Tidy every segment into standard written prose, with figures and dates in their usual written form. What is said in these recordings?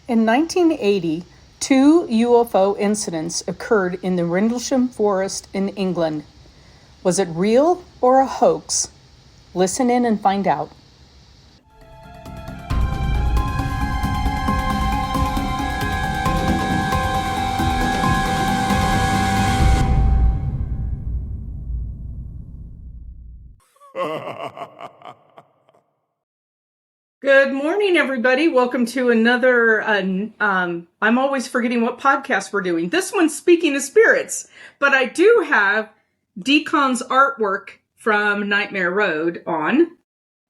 In 1980, two UFO incidents occurred in the Rendlesham Forest in England. Was it real or a hoax? Listen in and find out. Good morning, everybody. Welcome to another, I'm always forgetting what podcast we're doing. This one's Speaking of Spirits, but I do have Deacon's artwork from Nightmare Road on.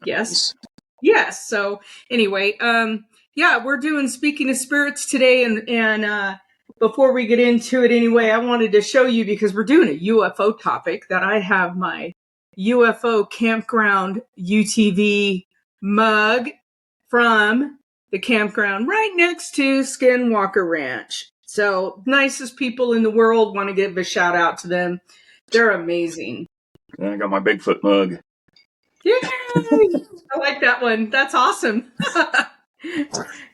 Yes. Yes. So anyway, we're doing Speaking of Spirits today. And before we get into it anyway, I wanted to show you, because we're doing a UFO topic, that I have my UFO campground UTV mug from the campground right next to Skinwalker Ranch. So nicest people in the world. Want to give a shout out to them. They're amazing. I got my Bigfoot mug. Yay! I like that one. That's awesome.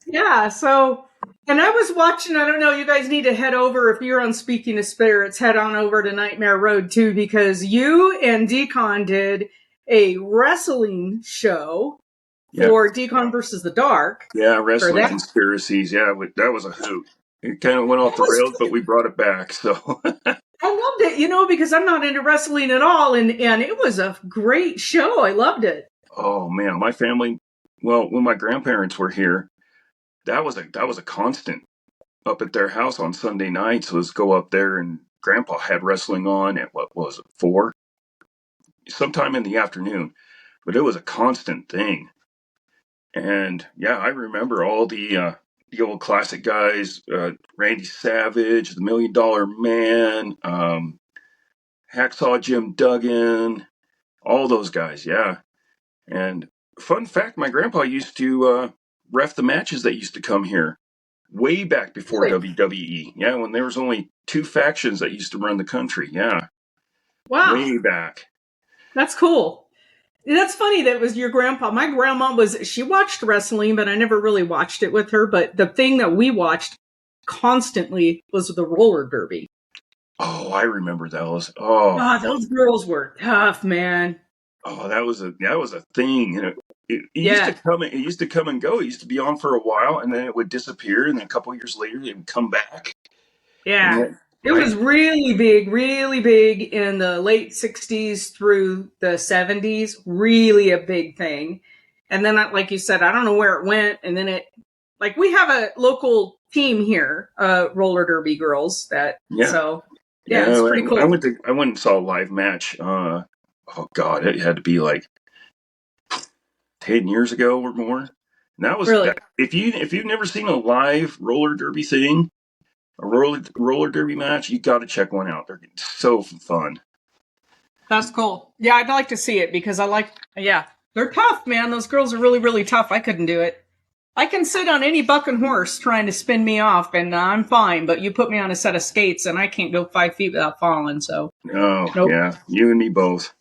Yeah. So, and I was watching, I don't know, you guys need to head over, if you're on Speaking of Spirits, head on over to Nightmare Road too, because you and Deacon did a wrestling show for Deacon versus the Dark. Yeah, wrestling conspiracies. Yeah, that was a hoot. It kind of went off the rails, but we brought it back. So I loved it, because I'm not into wrestling at all, and it was a great show. I loved it. Oh man, my family. Well, when my grandparents were here, that was a constant up at their house on Sunday nights. Was go up there, and Grandpa had wrestling on at what was it, 4, sometime in the afternoon, but it was a constant thing. And yeah, I remember all the old classic guys, Randy Savage, the $1 Million Man, Hacksaw Jim Duggan, all those guys, yeah. And fun fact, my grandpa used to ref the matches that used to come here way back before WWE. Yeah, when there was only 2 factions that used to run the country. Yeah. Wow. Way back. That's cool. That's funny that it was your grandpa. My grandma she watched wrestling, but I never really watched it with her. But the thing that we watched constantly was the roller derby. Oh, I remember those. Oh, God, those girls were tough, man. Oh, that was a thing. It used to come and go. It used to be on for a while, and then it would disappear, and then a couple of years later, it would come back. Yeah. It was really big in the late 60s through the 70s. Really a big thing. And then, like you said, I don't know where it went. And then we have a local team here, roller derby girls. So it's pretty cool. I went and saw a live match. Oh God, it had to be like 10 years ago or more. And that was really, if you've never seen a live roller derby thing, a roller derby match, you got to check one out. They're so fun. That's cool. Yeah, I'd like to see it, because they're tough, man. Those girls are really, really tough. I couldn't do it. I can sit on any bucking horse trying to spin me off, and I'm fine. But you put me on a set of skates, and I can't go 5 feet without falling. So, Yeah, you and me both.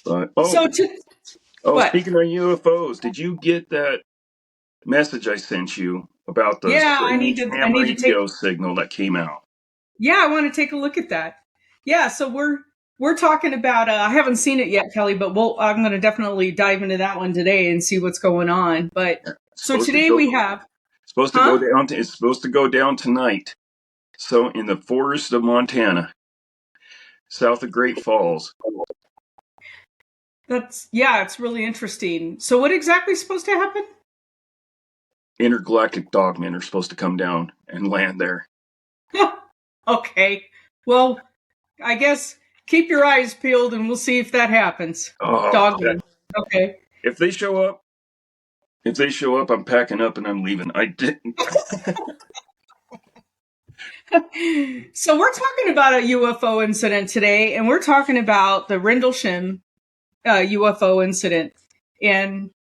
But speaking of UFOs, did you get that message I sent you about the I need to radio signal that came out? Yeah, I want to take a look at that. Yeah, so we're talking about. I haven't seen it yet, Kelly, but I'm going to definitely dive into that one today and see what's going on. But so today we have supposed to go down. It's supposed to go down tonight. So in the forest of Montana, south of Great Falls. It's really interesting. So what exactly is supposed to happen? Intergalactic dogmen are supposed to come down and land there. Okay. Well, I guess keep your eyes peeled and we'll see if that happens. Dogmen. Okay. If they show up, I'm packing up and I'm leaving. I didn't. So we're talking about a UFO incident today, and we're talking about the Rendlesham UFO incident. And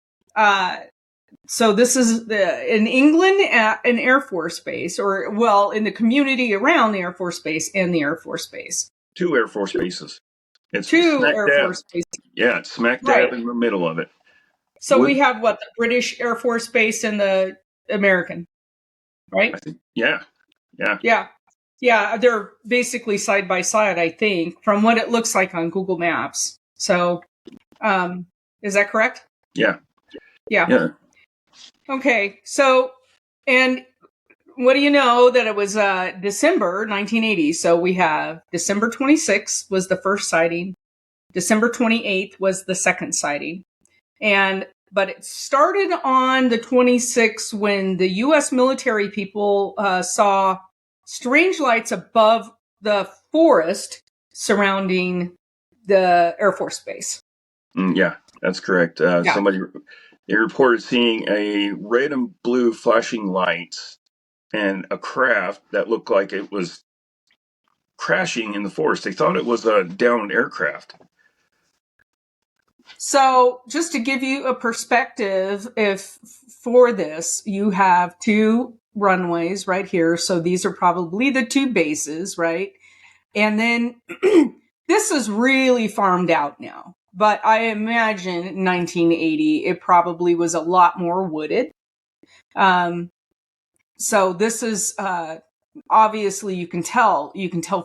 so this is in England at an Air Force base, in the community around the Air Force base and the Air Force base. 2 Air Force bases. It's 2 Air Force bases. Yeah, it's smack dab in the middle of it. So we have the British Air Force base and the American. right? I think, yeah. Yeah. Yeah, they're basically side by side, I think, from what it looks like on Google Maps. So, is that correct? Yeah. Yeah. Yeah. Okay. So, and what do you know that it was December 1980? So we have December 26th was the first sighting. December 28th was the second sighting. But it started on the 26th when the U.S. military people saw strange lights above the forest surrounding the Air Force Base. Yeah, that's correct. Yeah. They reported seeing a red and blue flashing lights and a craft that looked like it was crashing in the forest. They thought it was a downed aircraft. So just to give you a perspective, if for this, you have two runways right here. So these are probably the two bases, right? And then this is really farmed out now. But I imagine in 1980, it probably was a lot more wooded. So this is obviously you can tell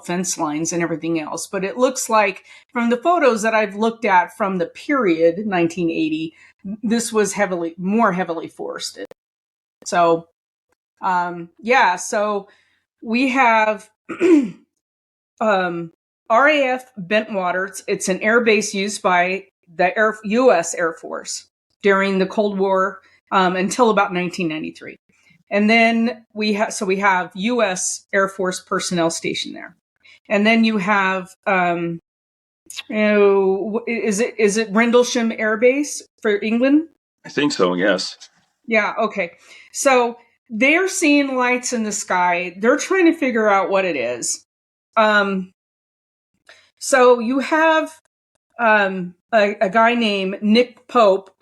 fence lines and everything else, but it looks like from the photos that I've looked at from the period 1980, this was more heavily forested. So so we have RAF Bentwater. It's an air base used by the U.S. Air Force during the Cold War until about 1993. And then we have U.S. Air Force personnel stationed there. And then you have, is it Rendlesham Air Base for England? I think so, yes. Yeah, okay. So they're seeing lights in the sky. They're trying to figure out what it is. So you have a guy named Nick Pope.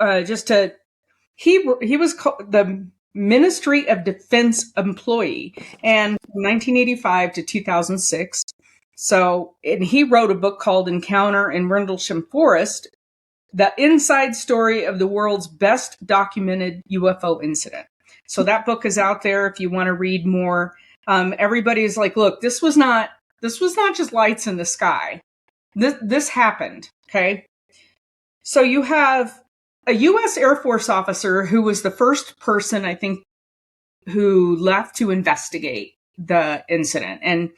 He was the Ministry of Defense employee, and from 1985 to 2006. So, and he wrote a book called Encounter in Rendlesham Forest, the inside story of the world's best documented UFO incident. So that book is out there if you want to read more. Everybody's like, look, this was not just lights in the sky. This happened. Okay. So you have a U.S. Air Force officer who was the first person, I think, who left to investigate the incident. And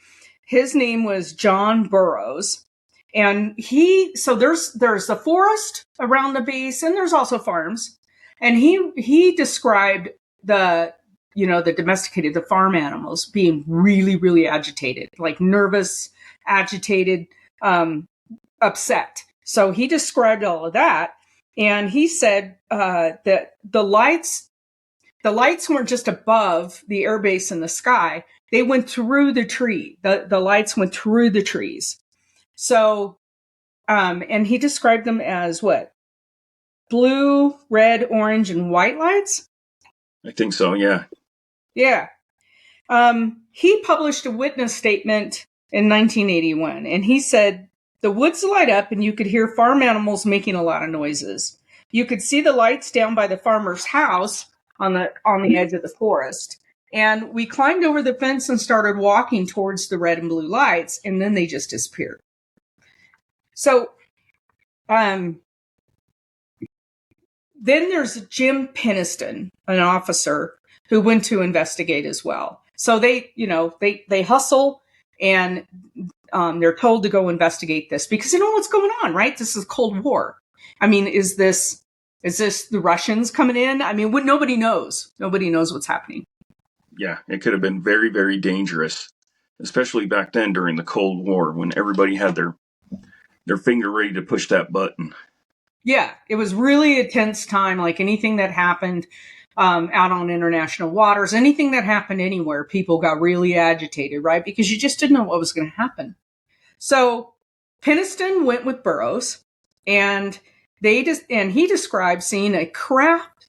his name was John Burroughs. And there's the forest around the base, and there's also farms. And he described the domesticated, the farm animals being really, really agitated, like nervous, agitated, upset. So he described all of that. And he said that the lights weren't just above the airbase in the sky. They went through the tree. The lights went through the trees. So, and he described them as what? Blue, red, orange, and white lights? I think so, yeah. Yeah. He published a witness statement in 1981, and he said, the woods light up and you could hear farm animals making a lot of noises. You could see the lights down by the farmer's house on the edge of the forest. And we climbed over the fence and started walking towards the red and blue lights, and then they just disappeared. So, then there's Jim Peniston, an officer who went to investigate as well. So they hustle and they're told to go investigate this because they know what's going on, right? This is Cold War. I mean, is this the Russians coming in? I mean, nobody knows. Nobody knows what's happening. Yeah, it could have been very, very dangerous, especially back then during the Cold War when everybody had their finger ready to push that button. Yeah, it was really a tense time. Like anything that happened out on international waters, anything that happened anywhere, people got really agitated, right? Because you just didn't know what was going to happen. So Peniston went with Burroughs, and he described seeing a craft.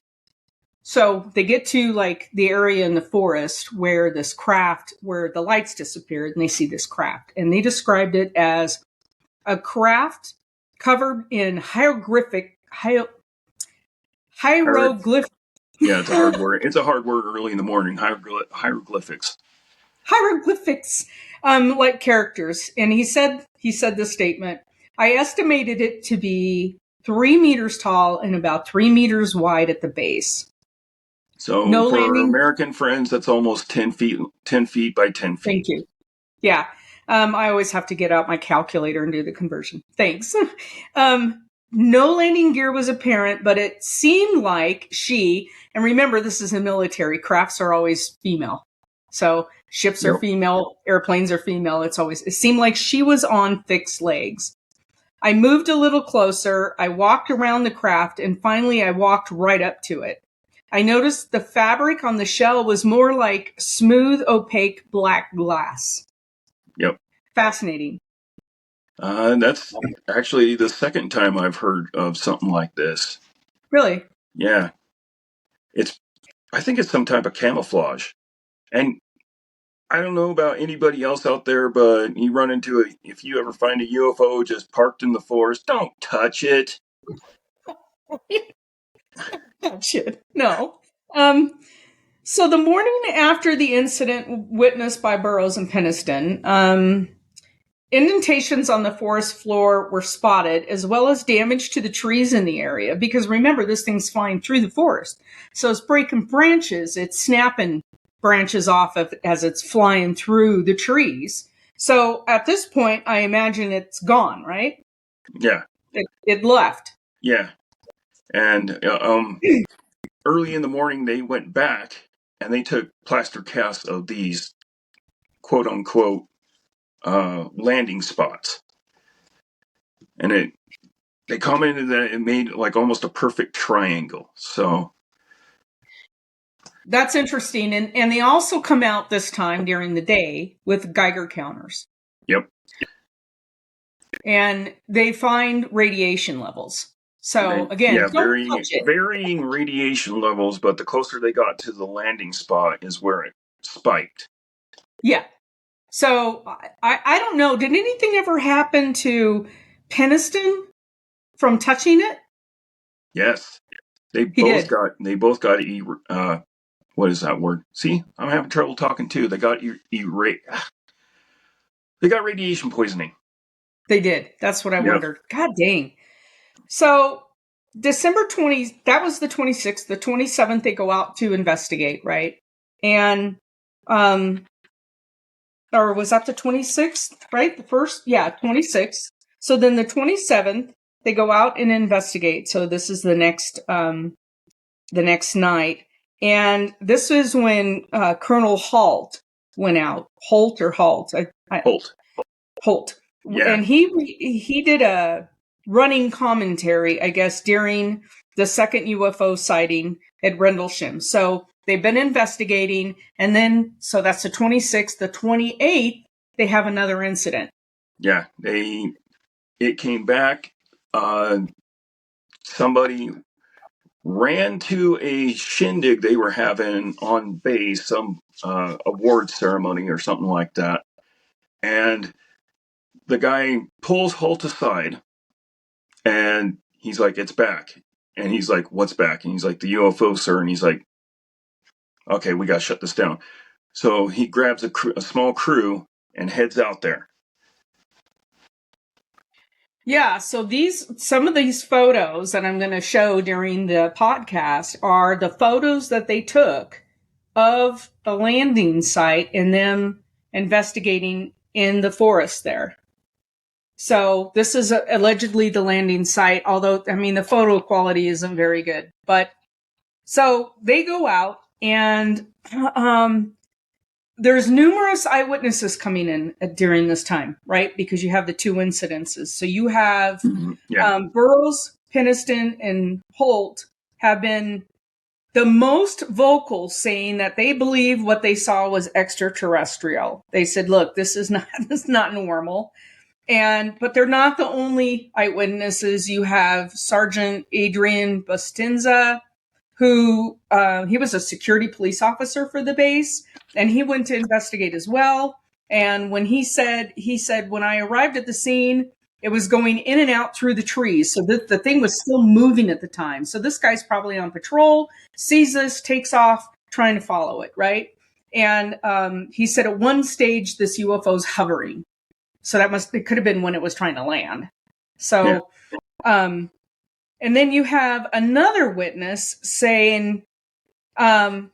So they get to like the area in the forest where where the lights disappeared, and they see this craft, and they described it as a craft covered in hieroglyphic. Yeah, it's a hard word. It's a hard word early in the morning. Hieroglyphics. Hieroglyphics, like characters. And he said this statement. I estimated it to be 3 meters tall and about 3 meters wide at the base. So No for our landing. American friends, that's almost 10 feet, 10 feet by 10 feet. Thank you. Yeah. I always have to get out my calculator and do the conversion. Thanks. No landing gear was apparent, but it seemed like she, and remember, this is a military, crafts are always female. So ships are Yep. female, airplanes are female. It seemed like she was on fixed legs. I moved a little closer. I walked around the craft and finally I walked right up to it. I noticed the fabric on the shell was more like smooth, opaque black glass. Yep. Fascinating. That's actually the second time I've heard of something like this. Really? Yeah. I think it's some type of camouflage. And I don't know about anybody else out there, but you run into if you ever find a UFO just parked in the forest, don't touch it. Oh, shit. No. So the morning after the incident witnessed by Burroughs and Penniston, indentations on the forest floor were spotted, as well as damage to the trees in the area. Because remember, this thing's flying through the forest. So it's breaking branches. It's snapping branches off as it's flying through the trees. So at this point, I imagine it's gone, right? Yeah. It left. Yeah. And early in the morning, they went back and they took plaster casts of these quote unquote landing spots. And they commented that it made like almost a perfect triangle. So that's interesting. And they also come out this time during the day with Geiger counters. Yep. And they find radiation levels. So again, yeah, don't touch it. varying radiation levels, but the closer they got to the landing spot is where it spiked. Yeah. So I don't know. Did anything ever happen to Penniston from touching it? Yes, they both got what is that word? See, I'm having trouble talking too. They got they got radiation poisoning. They did. That's what I wondered. God dang. So December 20, that was the 26th. The 27th, they go out to investigate, right? And, or was that the 26th, right? The first, 26th. So then the 27th, they go out and investigate. So this is the next night. And this is when Colonel Holt went out. Holt or Halt? Holt. Yeah. And he did a running commentary, I guess, during the second UFO sighting at Rendlesham. So they've been investigating, and then, so that's the 26th. The 28th, they have another incident. Yeah, it came back. Somebody ran to a shindig they were having on base, some award ceremony or something like that. And the guy pulls Holt aside and he's like, "It's back." And he's like, "What's back?" And he's like, "The UFO, sir." And he's like, "Okay, we got to shut this down." So he grabs a small crew and heads out there. Yeah, so some of these photos that I'm going to show during the podcast are the photos that they took of the landing site and them investigating in the forest there. So this is allegedly the landing site, although, I mean, the photo quality isn't very good. But so they go out and there's numerous eyewitnesses coming in during this time, right? Because you have the two incidences. So you have Burroughs, Penniston, and Holt have been the most vocal, saying that they believe what they saw was extraterrestrial. They said, "Look, this is not normal." But they're not the only eyewitnesses. You have Sergeant Adrian Bustinza, who he was a security police officer for the base, and he went to investigate as well. And when he said, when I arrived at the scene, It was going in and out through the trees. So the thing was still moving at the time. So this guy's probably on patrol, sees this, takes off, trying to follow it, right? And he said at one stage, this UFO's hovering. So it could have been when it was trying to land. So, and then you have another witness saying, now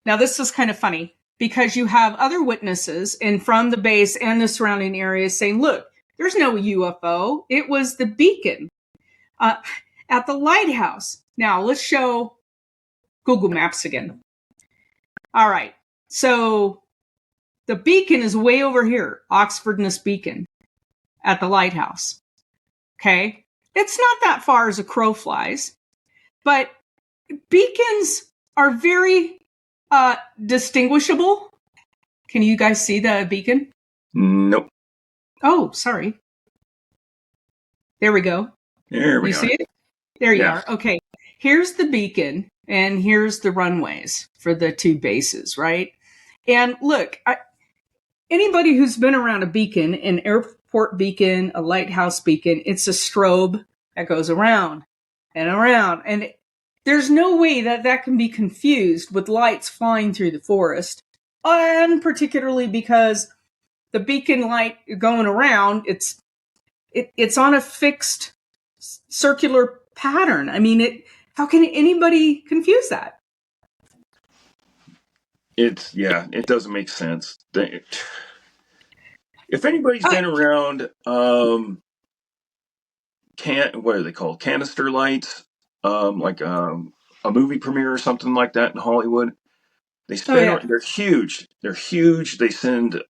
this is kind of funny because you have other witnesses and from the base and the surrounding areas saying, look, there's no UFO. It was the beacon at the lighthouse. Now let's show Google Maps again. All right. So the beacon is way over here, Oxford-Ness Beacon at the lighthouse. Okay. It's not that far as a crow flies, but beacons are very distinguishable. Can you guys see the beacon? Nope. Oh, sorry. There we go. There we You are. see it? There you Yeah. are. Okay. Here's the beacon and here's the runways for the two bases, right? And look, anybody who's been around a beacon, an airport beacon, a lighthouse beacon, it's a strobe that goes around and around. And there's no way that can be confused with lights flying through the forest. And particularly because the beacon light going around, it's on a fixed circular pattern. I mean, how can anybody confuse that? It doesn't make sense. If anybody's been around, what are they called? Canister lights, like a movie premiere or something like that in Hollywood. They spin. They're huge. They're huge. They send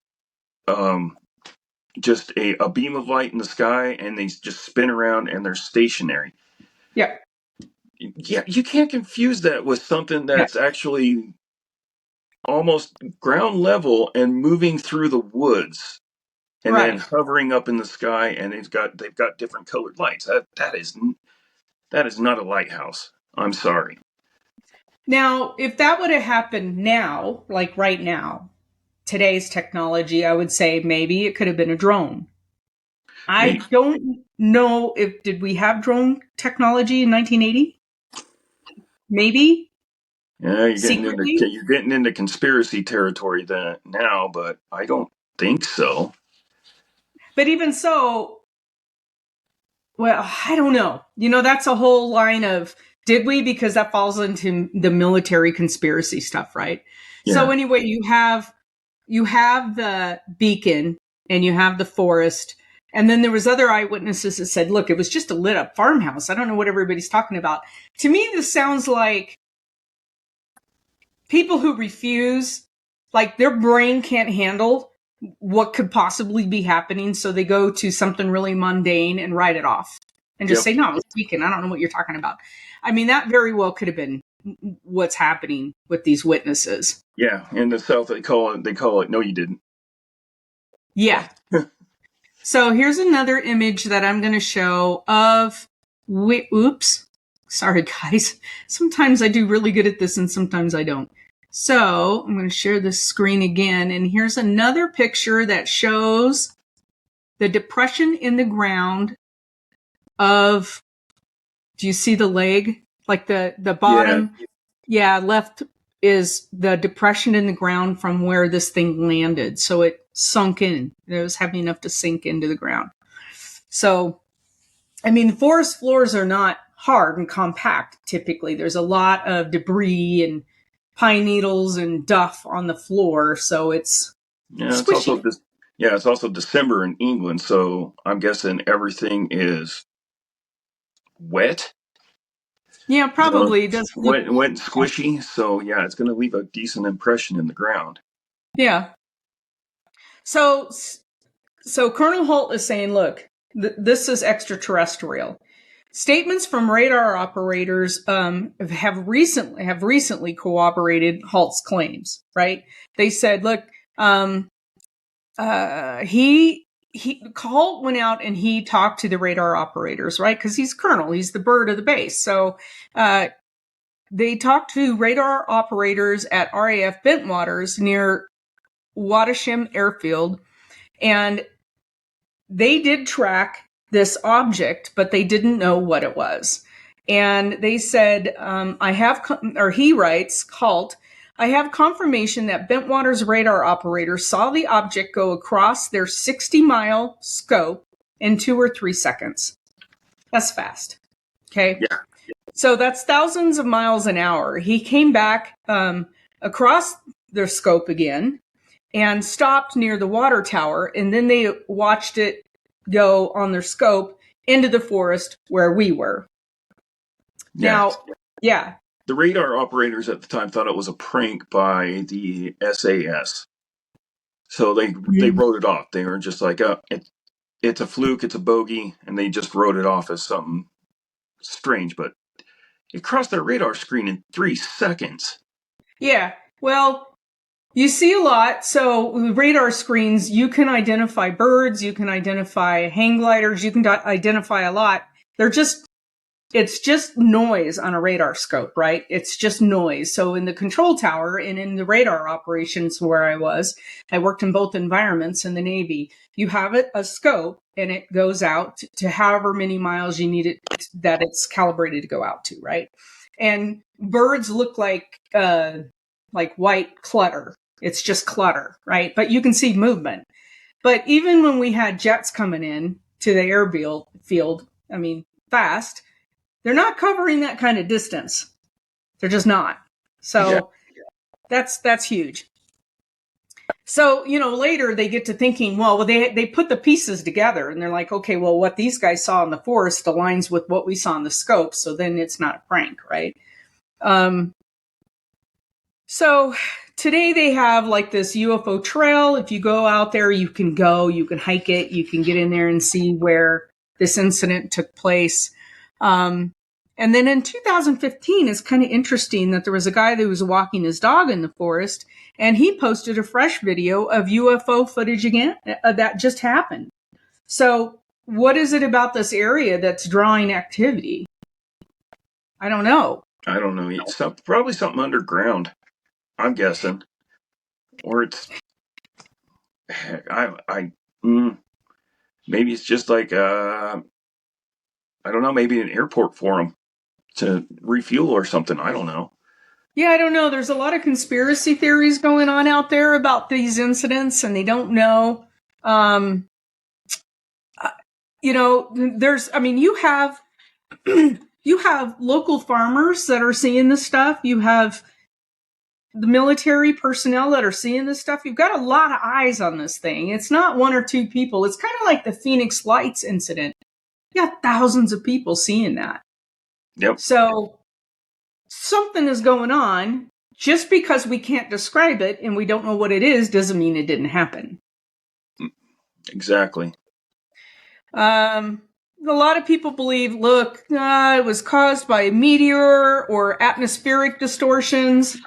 just a beam of light in the sky, and they just spin around, and they're stationary. Yeah. Yeah, you can't confuse that with something that's actually almost ground level and moving through the woods. And then hovering up in the sky, and they've got different colored lights. That is not a lighthouse. I'm sorry. Now, if that would have happened now, like right now, today's technology, I would say maybe it could have been a drone. I don't know did we have drone technology in 1980? Maybe. Yeah, you're getting into conspiracy territory now, but I don't think so. But even so, well, I don't know. That's a whole line of did we? Because that falls into the military conspiracy stuff, right? Yeah. So anyway, you have the beacon and you have the forest. And then there was other eyewitnesses that said, look, it was just a lit up farmhouse. I don't know what everybody's talking about. To me, this sounds like people who refuse, like their brain can't handle what could possibly be happening. So they go to something really mundane and write it off and just say, no, it was a beacon. I don't know what you're talking about. I mean, that very well could have been what's happening with these witnesses. Yeah. In the South, they call it, no, you didn't. Yeah. So here's another image that I'm going to show of, oops, sorry guys. Sometimes I do really good at this and sometimes I don't. So I'm going to share this screen again. And here's another picture that shows the depression in the ground of, do you see the leg? Like the bottom? Yeah, left is the depression in the ground from where this thing landed. So it sunk in. It was heavy enough to sink into the ground. So, I mean, forest floors are not hard and compact typically. There's a lot of debris and pine needles and duff on the floor. So it's squishy. It's also December in England. So I'm guessing everything is wet. Yeah, probably. It does wet and squishy. So yeah, it's going to leave a decent impression in the ground. Yeah. So Colonel Holt is saying, look, this is extraterrestrial. Statements from radar operators have recently corroborated Holt's claims. Right? They said, look, Holt went out and he talked to the radar operators, right? Because he's colonel, he's the bird of the base. So they talked to radar operators at RAF Bentwaters near Wadasham Airfield, and they did track this object, but they didn't know what it was. And they said, he writes, Halt, I have confirmation that Bentwater's radar operators saw the object go across their 60-mile scope in 2 or 3 seconds. That's fast. Okay. Yeah. So that's thousands of miles an hour. He came back across their scope again and stopped near the water tower. And then they watched it go on their scope into the forest where we were. Yes. Now, yeah. The radar operators at the time thought it was a prank by the SAS. So they wrote it off. They were just like, it's a fluke, it's a bogey, and they just wrote it off as something strange. But it crossed their radar screen in 3 seconds. Yeah. Well, you see a lot. So with radar screens, you can identify birds, you can identify hang gliders, you can identify a lot. It's just noise on a radar scope, right? It's just noise. So in the control tower and in the radar operations where I worked in both environments in the Navy. You have a scope and it goes out to however many miles you need it that it's calibrated to go out to, right? And birds look like white clutter. It's just clutter, right? But you can see movement. But even when we had jets coming in to the airfield, fast, they're not covering that kind of distance. They're just not. So that's huge. So, later they get to thinking, well, they put the pieces together and they're like, okay, well, what these guys saw in the forest aligns with what we saw in the scope. So then it's not a prank, right? So today they have like this UFO trail. If you go out there, you can hike it, you can get in there and see where this incident took place. And then in 2015, it's kind of interesting that there was a guy that was walking his dog in the forest, and he posted a fresh video of UFO footage again that just happened. So what is it about this area that's drawing activity? I don't know. It's probably something underground, I'm guessing. Or it's, heck, maybe it's just like, I don't know, maybe an airport for them to refuel or something. I don't know. Yeah, I don't know. There's a lot of conspiracy theories going on out there about these incidents, and they don't know. You have local farmers that are seeing this stuff. You have the military personnel that are seeing this stuff. You've got a lot of eyes on this thing. It's not 1 or 2 people. It's kind of like the Phoenix Lights incident. You got thousands of people seeing that. Yep. So something is going on. Just because we can't describe it and we don't know what it is doesn't mean it didn't happen. Exactly. A lot of people believe, it was caused by a meteor or atmospheric distortions.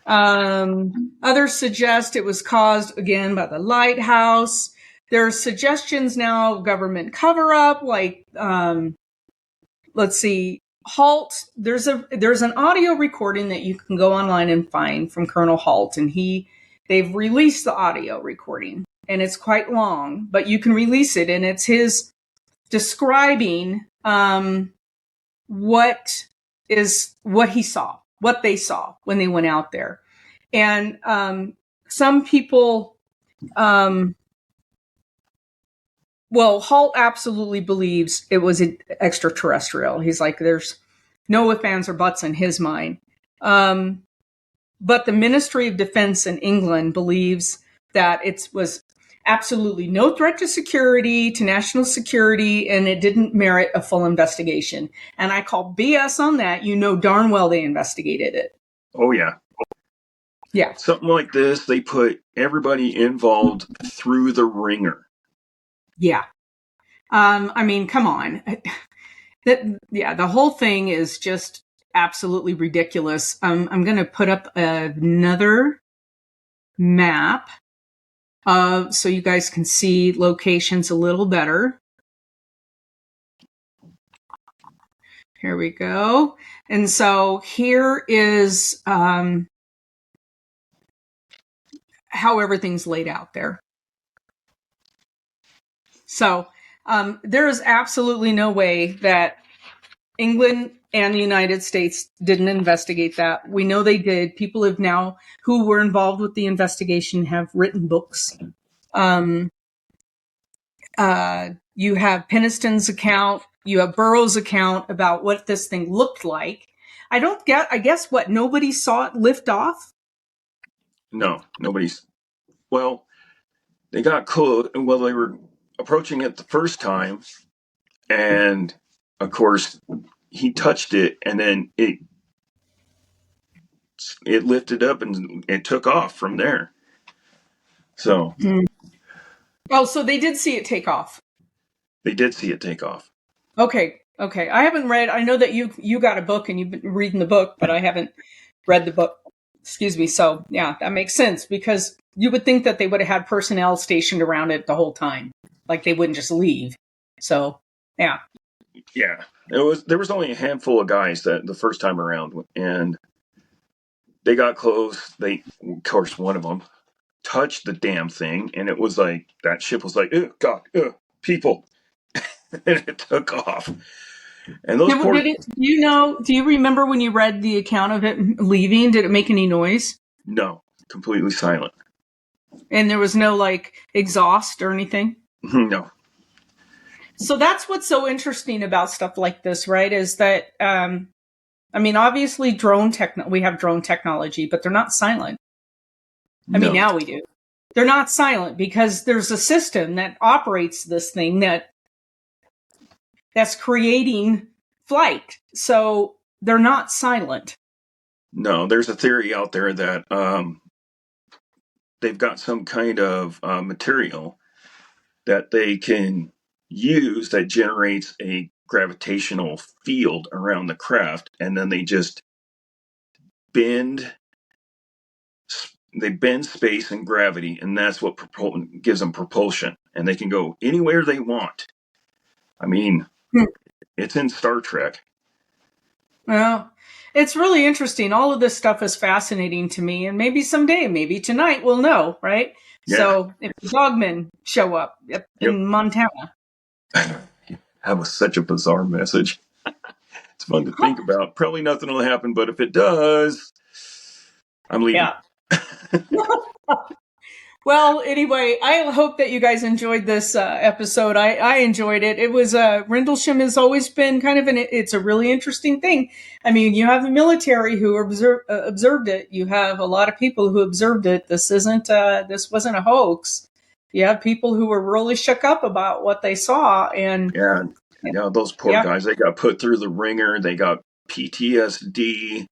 Others suggest it was caused, again, by the lighthouse. There are suggestions now of government cover-up, let's see, Halt. There's an audio recording that you can go online and find from Colonel Halt, and they've released the audio recording, and it's quite long, but you can release it, and it's his describing what he saw, what they saw when they went out there. And some people, Halt absolutely believes it was extraterrestrial. He's like, there's no ifs, ands, or buts in his mind. But the Ministry of Defense in England believes that it was absolutely no threat to security, to national security, and it didn't merit a full investigation. And I call BS on that. You know darn well they investigated it. Oh, yeah. Yeah. Something like this, they put everybody involved through the ringer. Yeah. Come on. The whole thing is just absolutely ridiculous. I'm going to put up another map so you guys can see locations a little better. Here we go. And so here is how everything's laid out there. So There is absolutely no way that England and the United States didn't investigate that. We know they did. People have now, who were involved with the investigation, have written books. You have Peniston's account. You have Burroughs' account about what this thing looked like. I guess what, nobody saw it lift off? No, nobody's. Well, they got close. Well, they were approaching it the first time, and of course, he touched it, and then it lifted up and it took off from there. So. Oh, so they did see it take off. They did see it take off. Okay. I haven't read. I know that you got a book and you've been reading the book, but I haven't read the book. Excuse me. So yeah, that makes sense because you would think that they would have had personnel stationed around it the whole time, like they wouldn't just leave. So yeah. Yeah, there was only a handful of guys that the first time around, and they got close. Of course, one of them touched the damn thing, and it was like that ship was like, oh God, people, and it took off. And those do you remember when you read the account of it leaving? Did it make any noise? No, completely silent. And there was no like exhaust or anything? No. So that's what's so interesting about stuff like this, right? Is that, obviously we have drone technology, but they're not silent. I mean, now we do. They're not silent because there's a system that operates this thing that's creating flight. So they're not silent. No, there's a theory out there that they've got some kind of material that they can use that generates a gravitational field around the craft, and then they just bend space and gravity, and that's what gives them propulsion, and they can go anywhere they want. I mean, it's in Star Trek. Well, it's really interesting. All of this stuff is fascinating to me, and maybe someday, maybe tonight, we'll know, right? Yeah. So if the dogmen show up in Montana. That was such a bizarre message. It's fun to think about. Probably nothing will happen, but if it does, I'm leaving. Yeah. Well, anyway, I hope that you guys enjoyed this episode. I enjoyed it. It was Rendlesham has always been kind of it's a really interesting thing. I mean, you have the military who observed it. You have a lot of people who observed it. This wasn't a hoax. You have people who were really shook up about what they saw, and yeah, those poor guys. They got put through the ringer. They got PTSD.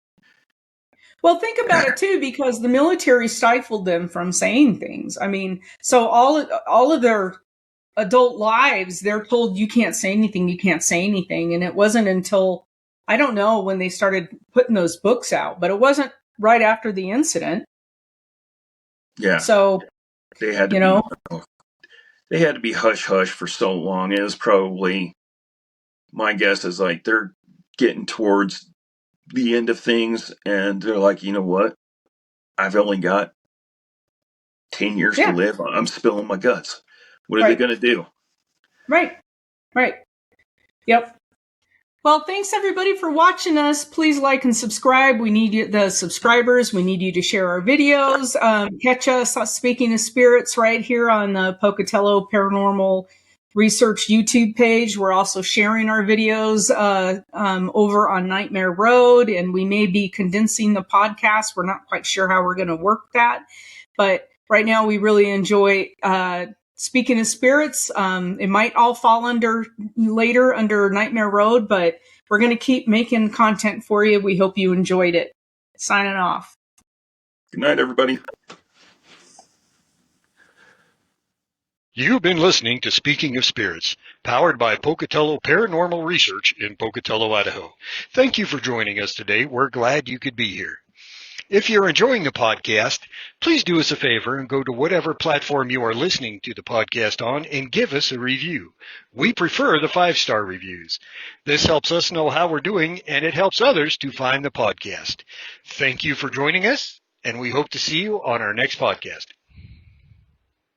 Well, think about it too, because the military stifled them from saying things. I mean, so all of their adult lives, they're told you can't say anything, and it wasn't until I don't know when they started putting those books out, but it wasn't right after the incident. Yeah. So they had to they had to be hush hush for so long. It was probably, my guess is like they're getting towards the end of things, and they're like, you know what? I've only got 10 years to live. I'm spilling my guts. What are they going to do? Right. Yep. Well, thanks everybody for watching us. Please like and subscribe. We need the subscribers. We need you to share our videos. Catch us Speaking of Spirits right here on the Pocatello Paranormal Research YouTube page. We're also sharing our videos over on Nightmare Road, and we may be condensing the podcast. We're not quite sure how we're going to work that, but right now we really enjoy Speaking of Spirits. It might all fall under Nightmare Road, but we're going to keep making content for you. We hope you enjoyed it. Signing off. Good night, everybody. You've been listening to Speaking of Spirits, powered by Pocatello Paranormal Research in Pocatello, Idaho. Thank you for joining us today. We're glad you could be here. If you're enjoying the podcast, please do us a favor and go to whatever platform you are listening to the podcast on and give us a review. We prefer the 5-star reviews. This helps us know how we're doing, and it helps others to find the podcast. Thank you for joining us, and we hope to see you on our next podcast.